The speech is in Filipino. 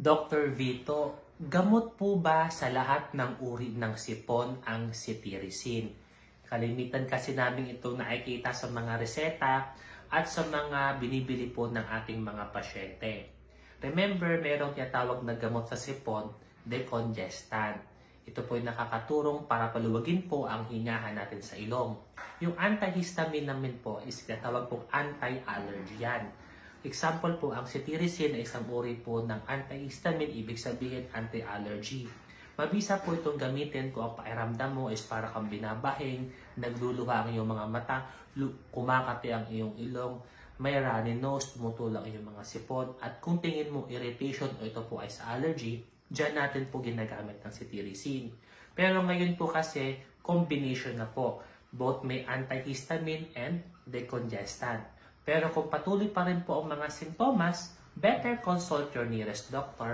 Dr. Vito, gamot po ba sa lahat ng uri ng sipon ang cetirizine? Kalimitan kasi namin itong nakikita sa mga reseta at sa mga binibili po ng ating mga pasyente. Remember, merong tinatawag na gamot sa sipon, decongestant. Ito po ay nakakatulong para paluwagin po ang hingahan natin sa ilong. Yung antihistamine namin po is tinatawag po anti-allergy yan. Example po, ang cetirizine ay isang uri po ng antihistamine, ibig sabihin anti-allergy. Mabisa po itong gamitin kung ang pakiramdam mo is para kang binabahing, nagluluha ang iyong mga mata, kumakati ang iyong ilong, may runny nose, tumutulak ang iyong mga sipon, at kung tingin mo irritation o ito po ay sa allergy, dyan natin po ginagamit ng cetirizine. Pero ngayon po kasi, combination na po. Both may antihistamine and decongestant. Pero kung patuloy pa rin po ang mga sintomas, better consult your nearest doctor.